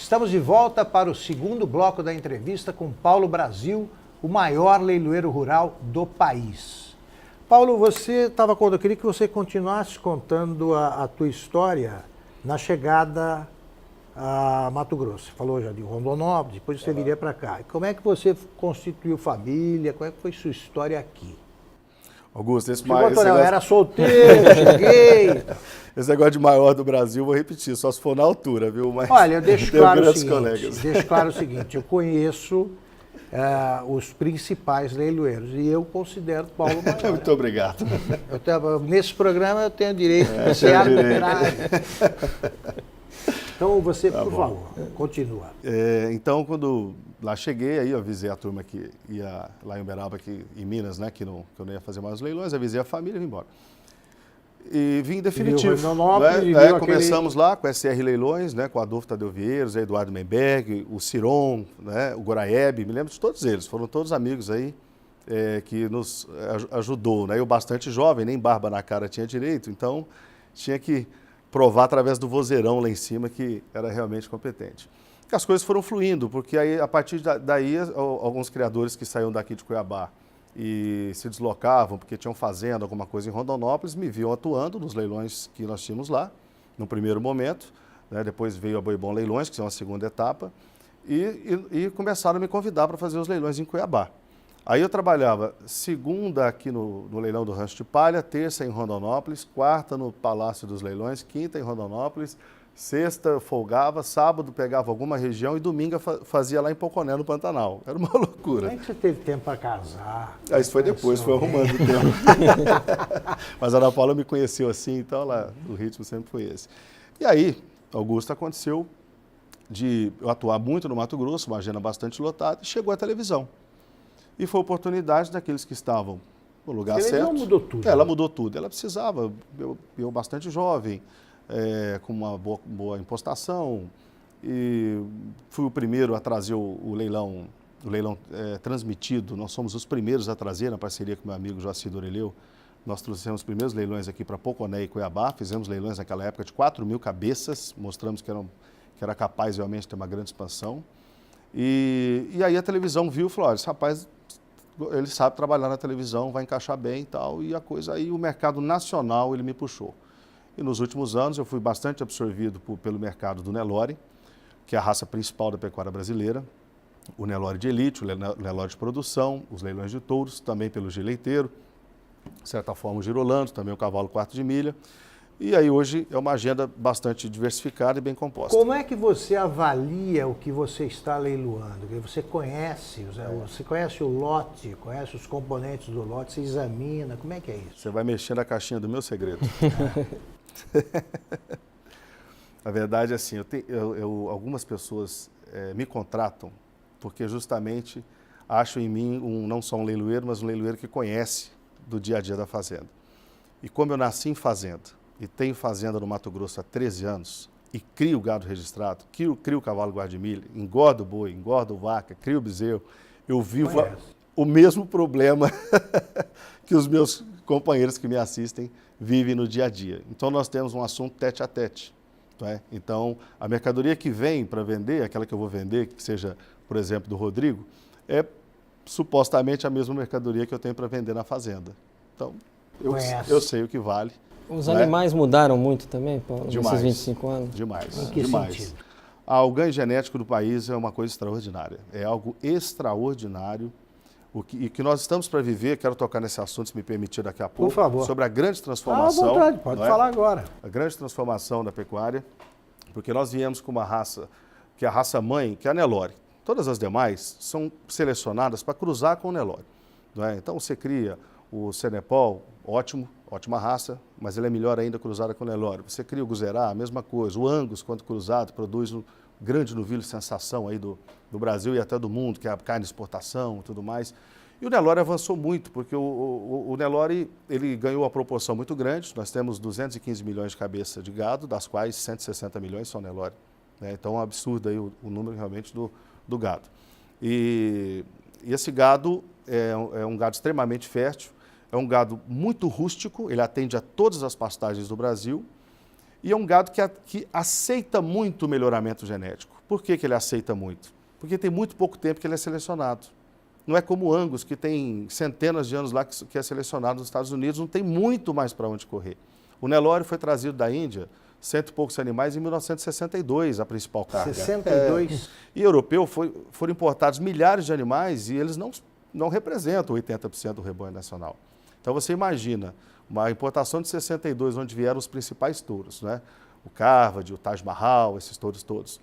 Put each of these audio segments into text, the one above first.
Estamos de volta para o segundo bloco da entrevista com Paulo Brasil, o maior leiloeiro rural do país. Paulo, você estava contando, eu queria que você continuasse contando a tua história na chegada a Mato Grosso. Você falou já de Rondonópolis, depois você viria para cá. Como é que você constituiu família? Como é que foi sua história aqui? Augusto, esse negócio... Eu era solteiro, cheguei. Esse negócio de maior do Brasil, vou repetir, só se for na altura, viu? Mas olha, eu deixo claro o seguinte, eu conheço os principais leiloeiros e eu considero Paulo maior. Muito obrigado. Nesse programa eu tenho direito de ser arbitragem. Então você, por favor, continua. Então, quando lá cheguei, aí eu avisei a turma que ia lá em Uberaba, aqui em Minas, né, que eu não ia fazer mais os leilões, avisei a família e vim embora. E vim em definitivo. Né? Começamos lá com a SR Leilões, né, com o Adolfo Tadeu Vieiros, Eduardo Menberg, o Ciron, né, o Goraeb, me lembro de todos eles, foram todos amigos aí que nos ajudou. Né? Eu bastante jovem, nem barba na cara tinha direito, então tinha que provar através do vozeirão lá em cima que era realmente competente. E as coisas foram fluindo, porque aí, a partir daí, alguns criadores que saíam daqui de Cuiabá e se deslocavam, porque tinham fazenda, alguma coisa em Rondonópolis, me viam atuando nos leilões que nós tínhamos lá, no primeiro momento, né? Depois veio a Boi Bom Leilões, que é uma segunda etapa, e começaram a me convidar para fazer os leilões em Cuiabá. Aí eu trabalhava segunda aqui no leilão do Rancho de Palha, terça em Rondonópolis, quarta no Palácio dos Leilões, quinta em Rondonópolis, sexta eu folgava, sábado pegava alguma região e domingo fazia lá em Poconé, no Pantanal. Era uma loucura. Como é que você teve tempo para casar? Isso foi depois, foi arrumando o tempo. Mas a Ana Paula me conheceu assim, então o ritmo sempre foi esse. E aí, Augusto, aconteceu de eu atuar muito no Mato Grosso, uma agenda bastante lotada, e chegou a televisão. E foi a oportunidade daqueles que estavam no lugar certo. Ela mudou tudo. Ela mudou tudo. Ela precisava, eu bastante jovem, com uma boa impostação, e fui o primeiro a trazer o leilão transmitido. Nós somos os primeiros a trazer, na parceria com meu amigo Joacir Doreleu. Nós trouxemos os primeiros leilões aqui para Poconé e Cuiabá. Fizemos leilões naquela época de 4.000 cabeças, mostramos que era capaz realmente de ter uma grande expansão. E aí a televisão viu e falou, olha, esse rapaz, ele sabe trabalhar na televisão, vai encaixar bem e tal, e a coisa aí, o mercado nacional, ele me puxou. E nos últimos anos eu fui bastante absorvido pelo mercado do Nelore, que é a raça principal da pecuária brasileira, o Nelore de elite, o Nelore de produção, os leilões de touros, também pelo gileiteiro, de certa forma o girolando, também o cavalo quarto de milha. E aí hoje é uma agenda bastante diversificada e bem composta. Como é que você avalia o que você está leiloando? Você conhece o lote, conhece os componentes do lote, você examina, como é que é isso? Você vai mexer na caixinha do meu segredo. A verdade é assim, algumas pessoas me contratam porque justamente acham em mim não só um leiloeiro, mas um leiloeiro que conhece do dia a dia da fazenda. E como eu nasci em fazenda, e tenho fazenda no Mato Grosso há 13 anos, e crio gado registrado, crio o cavalo guarda-milha, engordo boi, engordo vaca, crio bezerro, eu vivo o mesmo problema que os meus companheiros que me assistem vivem no dia a dia. Então nós temos um assunto tete a tete. Então a mercadoria que vem para vender, aquela que eu vou vender, que seja, por exemplo, do Rodrigo, é supostamente a mesma mercadoria que eu tenho para vender na fazenda. Então eu sei o que vale. Os animais mudaram muito também, Paulo, nesses 25 anos? Demais. Em que sentido? O ganho genético do país é uma coisa extraordinária. É algo extraordinário. E que nós estamos para viver, quero tocar nesse assunto, se me permitir, daqui a pouco. Por favor. Sobre a grande transformação. À vontade, pode falar agora. A grande transformação da pecuária, porque nós viemos com uma raça, que é a raça mãe, que é a Nelore. Todas as demais são selecionadas para cruzar com o Nelore. Então você cria o Cenepol, ótima raça, mas ele é melhor ainda cruzada com o Nelore. Você cria o Guzerá, a mesma coisa. O Angus, quando cruzado, produz um grande novilho sensação aí do Brasil e até do mundo, que é a carne de exportação e tudo mais. E o Nelore avançou muito, porque o Nelore ele ganhou uma proporção muito grande. Nós temos 215 milhões de cabeças de gado, das quais 160 milhões são Nelore. Então é um absurdo aí o número realmente do gado. E esse gado é um gado extremamente fértil, é um gado muito rústico, ele atende a todas as pastagens do Brasil, e é um gado que aceita muito o melhoramento genético. Por que ele aceita muito? Porque tem muito pouco tempo que ele é selecionado. Não é como o Angus, que tem centenas de anos lá que é selecionado nos Estados Unidos, não tem muito mais para onde correr. O Nelore foi trazido da Índia, cento e poucos animais, em 1962, a principal carga. 62? E europeu foram importados milhares de animais e eles não representam 80% do rebanho nacional. Então você imagina uma importação de 62, onde vieram os principais touros, né? O Carvade, o Taj Mahal, esses touros todos.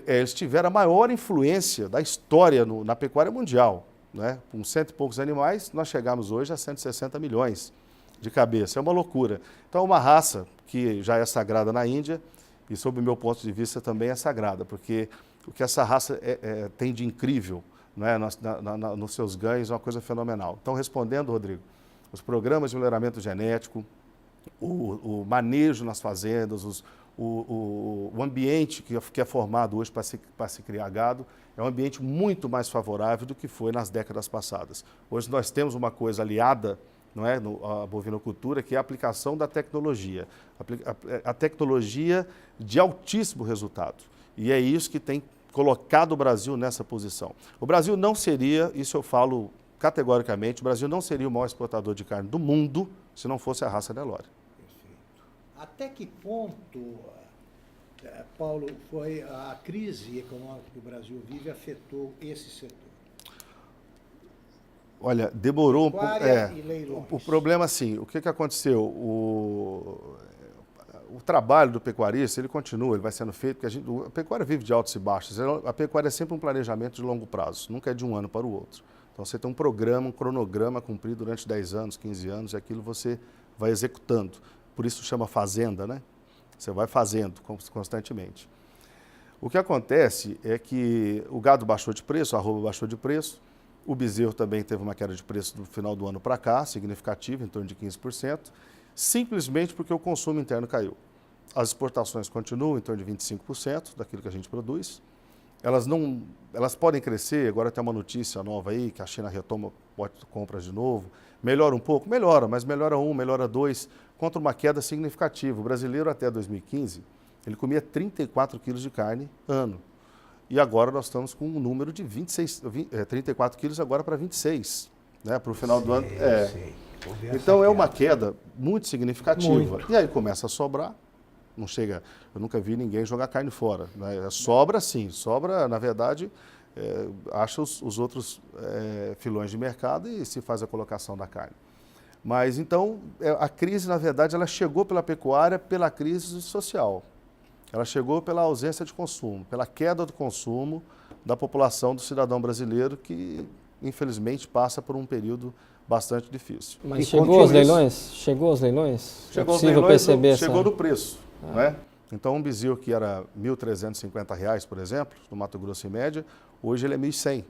Eles tiveram a maior influência da história na pecuária mundial, né? Com cento e poucos animais, nós chegamos hoje a 160 milhões de cabeça. É uma loucura. Então, é uma raça que já é sagrada na Índia e, sob o meu ponto de vista, também é sagrada, porque o que essa raça tem de incrível, né, nos seus ganhos é uma coisa fenomenal. Então, respondendo, Rodrigo, os programas de melhoramento genético, o manejo nas fazendas, o ambiente que é formado hoje para se criar gado é um ambiente muito mais favorável do que foi nas décadas passadas. Hoje nós temos uma coisa aliada, não é, à bovinocultura, que é a aplicação da tecnologia. A tecnologia de altíssimo resultado. E é isso que tem colocado o Brasil nessa posição. O Brasil não seria, isso eu falo categoricamente, o Brasil não seria o maior exportador de carne do mundo se não fosse a raça Nelore. Até que ponto, Paulo, foi a crise econômica que o Brasil vive afetou esse setor? Olha, demorou um pouco. E leilões. O problema, assim, o que aconteceu? O trabalho do pecuarista, ele continua, ele vai sendo feito, porque a pecuária vive de altos e baixos. A pecuária é sempre um planejamento de longo prazo, nunca é de um ano para o outro. Então, você tem um programa, um cronograma cumprido durante 10 anos, 15 anos, e aquilo você vai executando. Por isso chama fazenda, né? Você vai fazendo constantemente. O que acontece é que o gado baixou de preço, a arroba baixou de preço, o bezerro também teve uma queda de preço do final do ano para cá, significativa, em torno de 15%, simplesmente porque o consumo interno caiu. As exportações continuam em torno de 25% daquilo que a gente produz. Elas podem crescer, agora tem uma notícia nova aí, que a China retoma compras de novo. Melhora um pouco? Melhora, mas melhora 1, melhora 2, contra uma queda significativa. O brasileiro até 2015, ele comia 34 quilos de carne ano. E agora nós estamos com um número de 34 quilos agora para 26, né, para o final do ano. Então é uma queda muito significativa. Muito. E aí começa a sobrar. Não chega, eu nunca vi ninguém jogar carne fora, né? Sobra sim, sobra, na verdade, acha os outros filões de mercado e se faz a colocação da carne. Mas então, a crise, na verdade, ela chegou pela pecuária, pela crise social. Ela chegou pela ausência de consumo, pela queda do consumo da população do cidadão brasileiro, que infelizmente passa por um período bastante difícil. Mas chegou aos leilões? Chegou aos leilões? Chegou aos leilões, chegou no preço. Né? Então, um bezerro que era R$ 1.350, por exemplo, no Mato Grosso em média, hoje ele é R$ 1.100.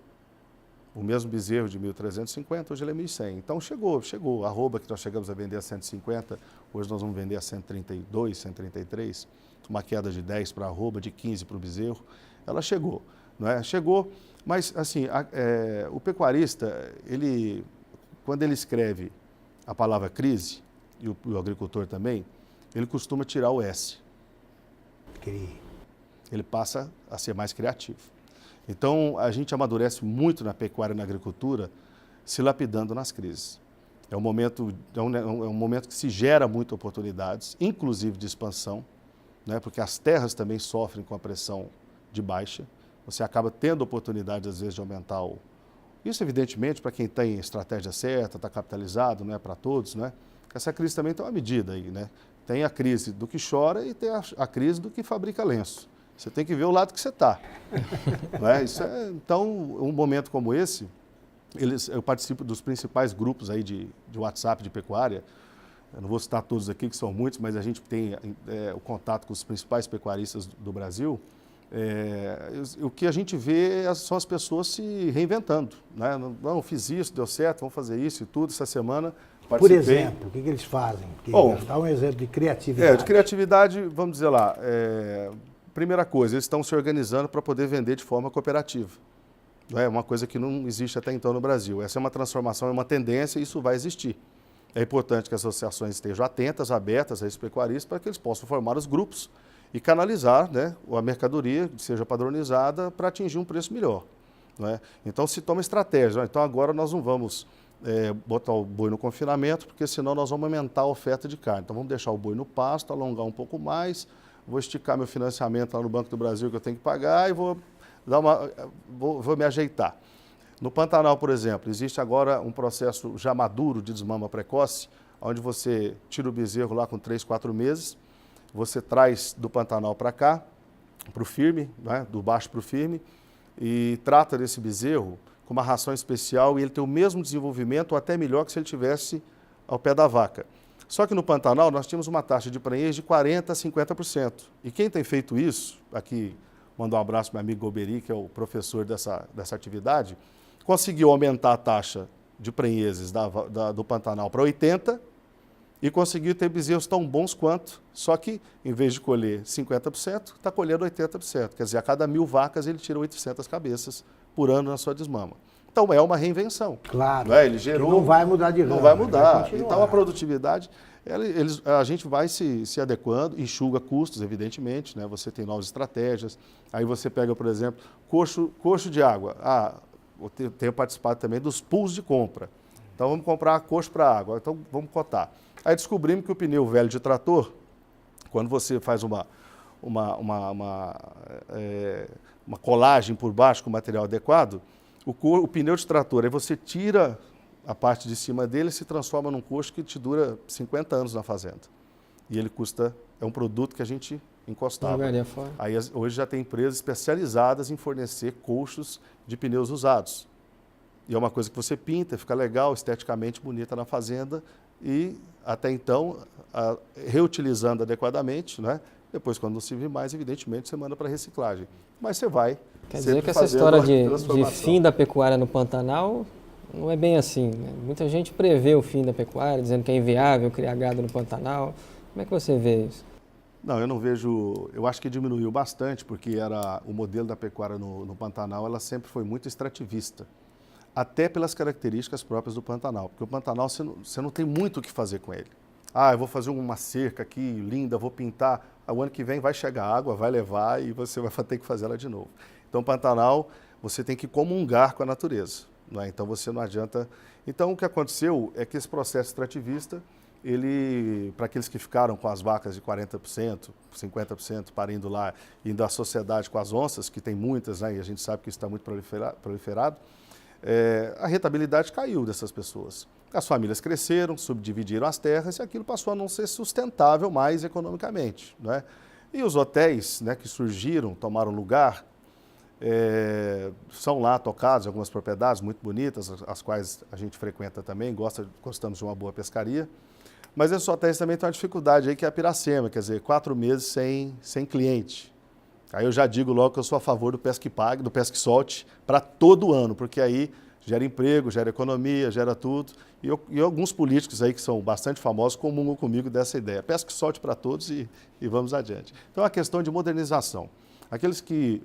O mesmo bezerro de R$ 1.350, hoje ele é R$ 1.100. Então, chegou. A arroba que nós chegamos a vender a 150, hoje nós vamos vender a 132, 133. Uma queda de 10 para a arroba, de 15 para o bezerro. Ela chegou, não é? Chegou, mas, assim, o pecuarista, quando ele escreve a palavra crise, e o agricultor também, ele costuma tirar o S. Ele passa a ser mais criativo. Então, a gente amadurece muito na pecuária e na agricultura, se lapidando nas crises. É um momento que se gera muitas oportunidades, inclusive de expansão, né? Porque as terras também sofrem com a pressão de baixa. Você acaba tendo oportunidade, às vezes, de aumentar Isso, evidentemente, para quem tem estratégia certa, está capitalizado, não é para todos, né? Essa crise também tem uma medida aí, né? Tem a crise do que chora e tem a crise do que fabrica lenço. Você tem que ver o lado que você está. Então, um momento como esse, eu participo dos principais grupos aí de WhatsApp de pecuária. Eu não vou citar todos aqui, que são muitos, mas a gente tem o contato com os principais pecuaristas do Brasil. O que a gente vê são as pessoas se reinventando. Né? Não, fiz isso, deu certo, vamos fazer isso e tudo. Essa semana participei. Por exemplo, o que eles fazem? Dá um exemplo de criatividade. De criatividade, vamos dizer lá, primeira coisa, eles estão se organizando para poder vender de forma cooperativa. É uma coisa que não existe até então no Brasil. Essa é uma transformação, é uma tendência e isso vai existir. É importante que as associações estejam atentas, abertas a esses pecuaristas para que eles possam formar os grupos e canalizar, né, a mercadoria, que seja padronizada, para atingir um preço melhor. Né? Então se toma estratégia. Então agora nós não vamos botar o boi no confinamento, porque senão nós vamos aumentar a oferta de carne. Então vamos deixar o boi no pasto, alongar um pouco mais, vou esticar meu financiamento lá no Banco do Brasil que eu tenho que pagar e vou me ajeitar. No Pantanal, por exemplo, existe agora um processo já maduro de desmama precoce, onde você tira o bezerro lá com 3, 4 meses, você traz do Pantanal para cá, para o firme, né, do baixo para o firme, e trata desse bezerro com uma ração especial e ele tem o mesmo desenvolvimento ou até melhor que se ele tivesse ao pé da vaca. Só que no Pantanal nós tínhamos uma taxa de prenhez de 40% a 50%. E quem tem feito isso, aqui mandar um abraço para meu amigo Goberi, que é o professor dessa atividade, conseguiu aumentar a taxa de prenhezes do Pantanal para 80% e conseguiu ter bezerros tão bons quanto, só que em vez de colher 50%, está colhendo 80%. Quer dizer, a cada 1.000 vacas ele tira 800 cabeças por ano na sua desmama. Então é uma reinvenção. Claro. Não é? Ele gerou, não vai mudar de ramo. Não vai mudar. Então a produtividade, a gente vai se adequando, enxuga custos, evidentemente, né? Você tem novas estratégias. Aí você pega, por exemplo, coxo de água. Eu tenho participado também dos pools de compra. Então vamos comprar coxo para água, então vamos cotar. Aí descobrimos que o pneu velho de trator, quando você faz uma colagem por baixo com material adequado, o pneu de trator, aí você tira a parte de cima dele e se transforma num coxo que te dura 50 anos na fazenda. E ele é um produto que a gente encostava. Aí hoje já tem empresas especializadas em fornecer coxos de pneus usados. E é uma coisa que você pinta, fica legal, esteticamente bonita na fazenda e até então, reutilizando adequadamente, né? Depois, quando não se vir mais, evidentemente, você manda para reciclagem. Mas você vai. Quer dizer que essa história de fim da pecuária no Pantanal não é bem assim, né? Muita gente prevê o fim da pecuária, dizendo que é inviável criar gado no Pantanal. Como é que você vê isso? Não, eu não vejo... Eu acho que diminuiu bastante, porque o modelo da pecuária no Pantanal, ela sempre foi muito extrativista. Até pelas características próprias do Pantanal. Porque o Pantanal, você não tem muito o que fazer com ele. Eu vou fazer uma cerca aqui linda, vou pintar. O ano que vem vai chegar água, vai levar e você vai ter que fazer ela de novo. Então, o Pantanal, você tem que comungar com a natureza. Não é? Então, você não adianta... Então, o que aconteceu é que esse processo extrativista, para aqueles que ficaram com as vacas de 40%, 50% parindo lá, indo à sociedade com as onças, que tem muitas, né? E a gente sabe que isso está muito proliferado, a rentabilidade caiu dessas pessoas. As famílias cresceram, subdividiram as terras e aquilo passou a não ser sustentável mais economicamente. Né? E os hotéis, né, que surgiram, tomaram lugar, são lá tocados em algumas propriedades muito bonitas, as quais a gente frequenta também, gostamos de uma boa pescaria. Mas esses hotéis também têm uma dificuldade aí que é a Piracema, quer dizer, 4 meses sem cliente. Aí eu já digo logo que eu sou a favor do pesca e pague, do pesca e solte para todo ano, porque aí gera emprego, gera economia, gera tudo. E alguns políticos aí que são bastante famosos comungam comigo dessa ideia. Pesca e solte para todos e vamos adiante. Então é uma questão de modernização.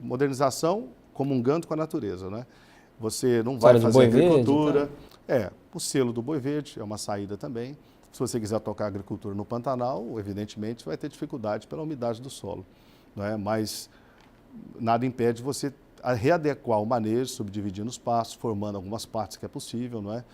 Modernização comungando com a natureza, né? Você não vai fazer agricultura. Verde, o selo do Boi Verde é uma saída também. Se você quiser tocar agricultura no Pantanal, evidentemente vai ter dificuldade pela umidade do solo. Não é? Mas nada impede você readequar o manejo, subdividindo os pastos, formando algumas partes que é possível, não é?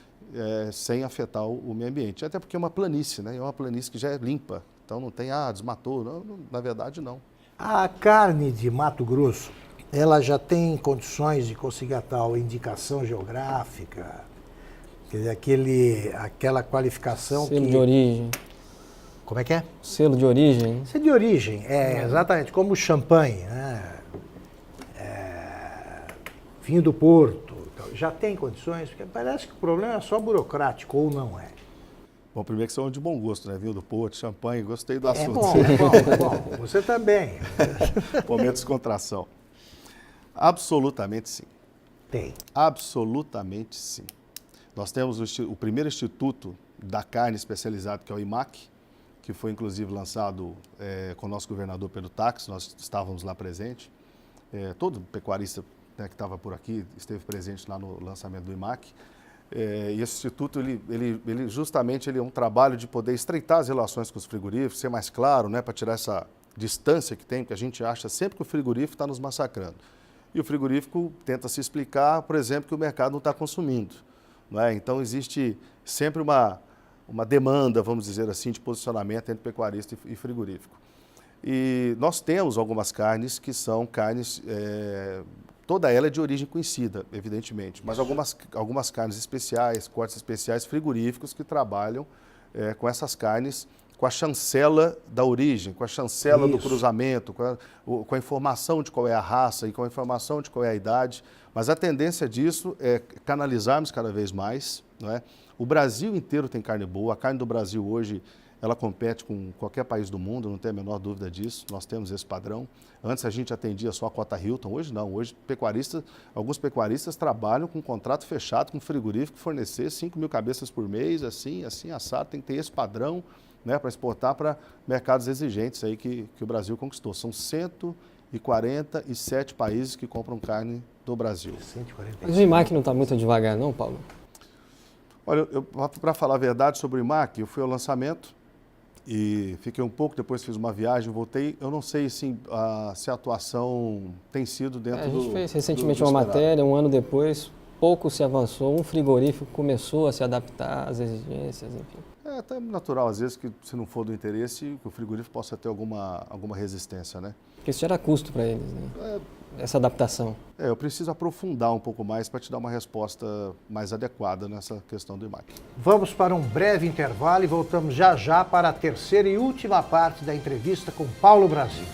Sem afetar o meio ambiente. Até porque é uma planície, né? É uma planície que já é limpa. Então não tem, desmatou. Não, na verdade, não. A carne de Mato Grosso, ela já tem condições de conseguir a tal indicação geográfica? Quer dizer, aquela qualificação Selo de origem. Como é que é? Selo de origem. Selo de origem, exatamente, como o champanhe, né? Vinho do Porto, já tem condições? Porque parece que o problema é só burocrático, ou não é? Bom, primeiro que são de bom gosto, né? Vinho do Porto, champanhe, gostei do assunto. É bom. Você também. Momento de descontração. Absolutamente sim. Tem. Absolutamente sim. Nós temos o primeiro instituto da carne especializado, que é o IMAC, que foi inclusive lançado com o nosso governador Pedro Táxi, nós estávamos lá presentes. Todo pecuarista, né, que estava por aqui esteve presente lá no lançamento do IMAC. E esse instituto, ele justamente é um trabalho de poder estreitar as relações com os frigoríficos, ser mais claro, né, para tirar distância que tem, porque a gente acha sempre que o frigorífico está nos massacrando. E o frigorífico tenta se explicar, por exemplo, que o mercado não está consumindo. Não é? Então, existe sempre uma demanda, vamos dizer assim, de posicionamento entre pecuarista e frigorífico. E nós temos algumas carnes que são carnes, toda ela é de origem conhecida, evidentemente, mas algumas carnes especiais, cortes especiais, frigoríficos que trabalham com essas carnes, com a chancela da origem, com a chancela do cruzamento, com a informação de qual é a raça e com a informação de qual é a idade. Mas a tendência disso é canalizarmos cada vez mais. Não é? O Brasil inteiro tem carne boa. A carne do Brasil hoje, ela compete com qualquer país do mundo, não tem a menor dúvida disso. Nós temos esse padrão. Antes a gente atendia só a cota Hilton, hoje não. Hoje alguns pecuaristas trabalham com um contrato fechado com o frigorífico, fornecer 5 mil cabeças por mês, assim assado, tem que ter esse padrão, né, para exportar para mercados exigentes aí que o Brasil conquistou. São 147 países que compram carne do Brasil. 147. Mas o IMAC não está muito devagar não, Paulo? Olha, para falar a verdade sobre o IMAC, eu fui ao lançamento e fiquei um pouco, depois fiz uma viagem, voltei. Eu não sei se a atuação tem sido dentro do... A gente fez recentemente uma matéria, um ano depois, pouco se avançou, um frigorífico começou a se adaptar às exigências, enfim. É até natural, às vezes, que se não for do interesse, que o frigorífico possa ter alguma resistência, né? Porque isso gera custo para eles, né? Essa adaptação. Eu preciso aprofundar um pouco mais para te dar uma resposta mais adequada nessa questão do IMAC. Vamos para um breve intervalo e voltamos já já para a terceira e última parte da entrevista com Paulo Brasil.